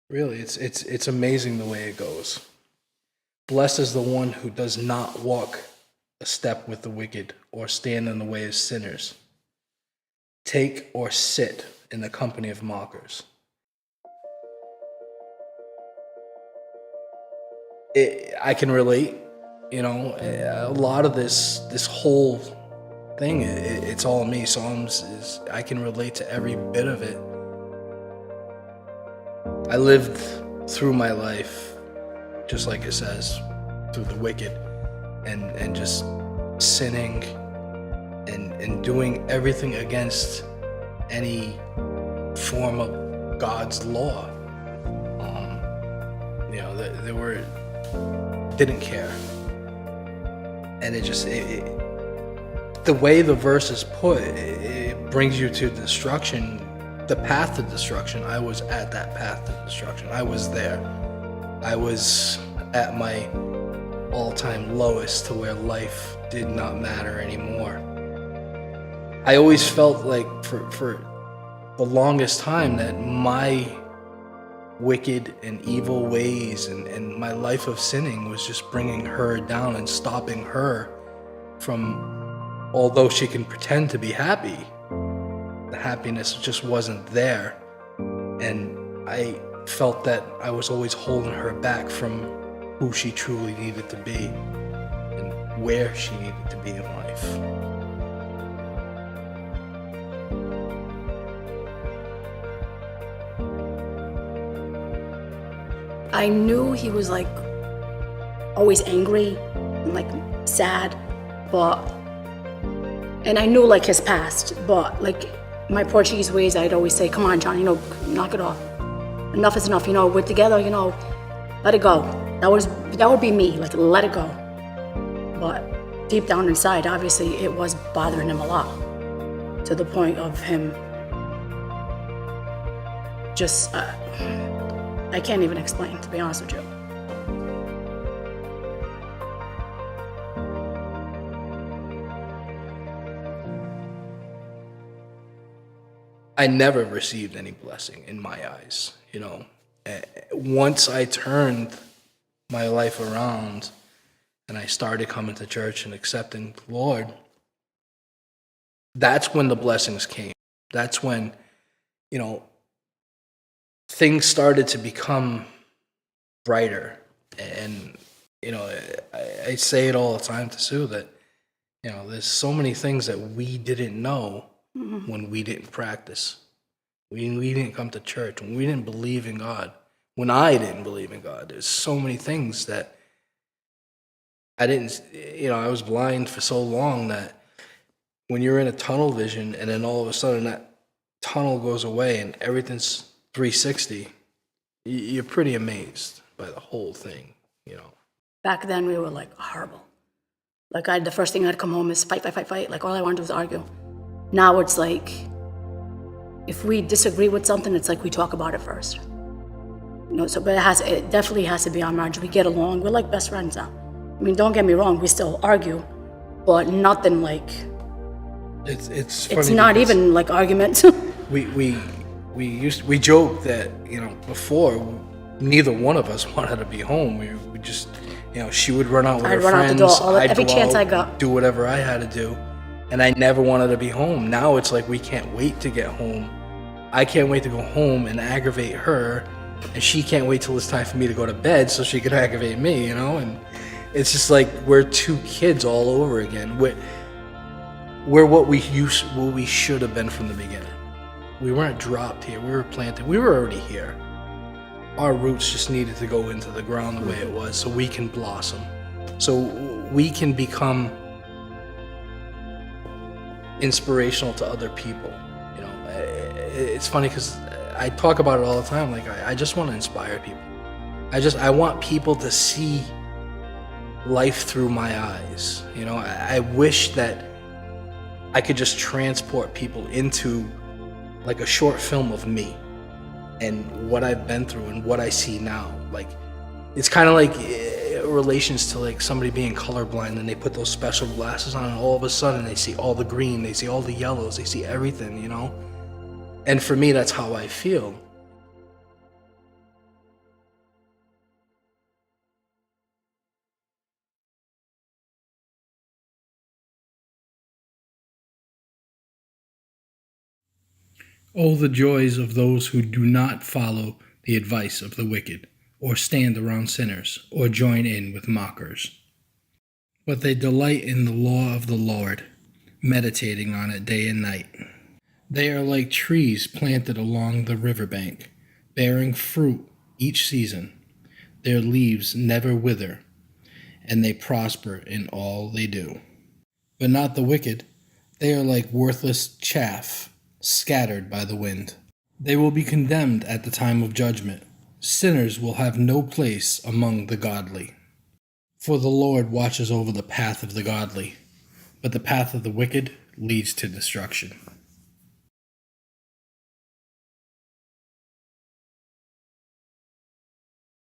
Really, it's amazing the way it goes. Blessed is the one who does not walk a step with the wicked or stand in the way of sinners, take or sit in the company of mockers. I can relate, a lot of this whole thing. It's all me. Psalms is I can relate to every bit of it. I lived through my life, just like it says, through the wicked, and just sinning and doing everything against any form of God's law. There were didn't care, and the way the verse is put, it brings you to destruction, the path to destruction. I was at that path to destruction. I was there. I was at my all-time lowest, to where life did not matter anymore. I always felt like for the longest time that my wicked and evil ways and my life of sinning was just bringing her down and stopping her from, although she can pretend to be happy, the happiness just wasn't there. And I felt that I was always holding her back from who she truly needed to be and where she needed to be in life. I knew he was like always angry and like sad, and I knew like his past, but like my Portuguese ways, I'd always say, come on, John, knock it off. Enough is enough, we're together, let it go. That would be me, like let it go. But deep down inside, obviously it was bothering him a lot, to the point of him just, I can't even explain, to be honest with you. I never received any blessing in my eyes, Once I turned my life around and I started coming to church and accepting the Lord, that's when the blessings came. That's when, things started to become brighter. And, I say it all the time to Sue that, there's so many things that we didn't know when we didn't practice. We didn't come to church, when we didn't believe in God. When I didn't believe in God, there's so many things that I didn't, I was blind for so long that when you're in a tunnel vision and then all of a sudden that tunnel goes away and everything's 360, you're pretty amazed by the whole thing, Back then we were like horrible. Like the first thing I'd come home is fight. Like all I wanted to do was argue. Now it's like, if we disagree with something, it's like we talk about it first. But it definitely has to be our marriage. We get along. We're like best friends now. I mean, don't get me wrong, we still argue, but nothing like, it's funny. It's not even like arguments. we joke that, before neither one of us wanted to be home. We just, she would run out with her friends. I'd run out the door every go chance out, I got. Do whatever I had to do. And I never wanted to be home. Now it's like we can't wait to get home. I can't wait to go home and aggravate her, and she can't wait till it's time for me to go to bed so she could aggravate me, And it's just like we're two kids all over again. We're what we should have been from the beginning. We weren't dropped here. We were planted. We were already here. Our roots just needed to go into the ground the way it was, so we can blossom, so we can become inspirational to other people. It's funny because I talk about it all the time. Like I just want to inspire people. I want people to see life through my eyes. I wish that I could just transport people into like a short film of me and what I've been through and what I see now. Like it's kind of like relations to like somebody being colorblind, and they put those special glasses on and all of a sudden they see all the green, they see all the yellows, they see everything, And for me, that's how I feel. Oh, the joys of those who do not follow the advice of the wicked, or stand around sinners, or join in with mockers. But they delight in the law of the Lord, meditating on it day and night. They are like trees planted along the riverbank, bearing fruit each season. Their leaves never wither, and they prosper in all they do. But not the wicked. They are like worthless chaff, scattered by the wind. They will be condemned at the time of judgment. Sinners will have no place among the godly. For the Lord watches over the path of the godly, but the path of the wicked leads to destruction.